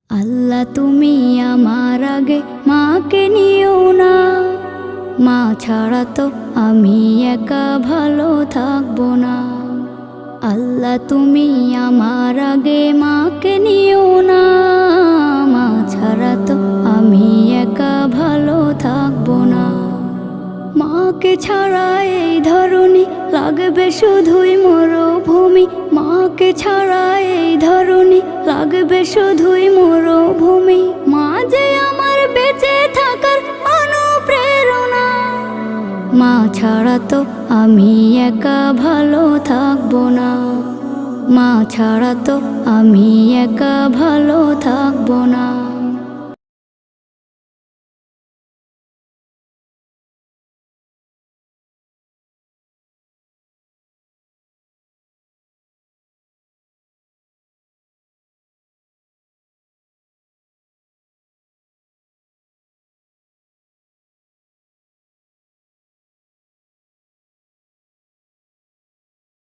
আল্লাহ তুমি আমার আগে মাকে নিও না, মা ছাড়া তো আমি একা ভালো থাকবো না। আল্লাহ তুমি আমার আগে মাকে নিও না, মা ছাড়া তো আমি একা ভালো থাকবো না। মাকে ছাড়া এই ধরনী লাগবে শুধুই মরুভূমি, মাকে ছাড়া এই ধরনী লাগবে শুধুই মরুভূমি। মা যে আমার বেঁচে থাকার অনুপ্রেরণা, মা ছাড়া তো আমি একা ভালো থাকবো না, মা ছাড়া তো আমি একা ভালো থাকবো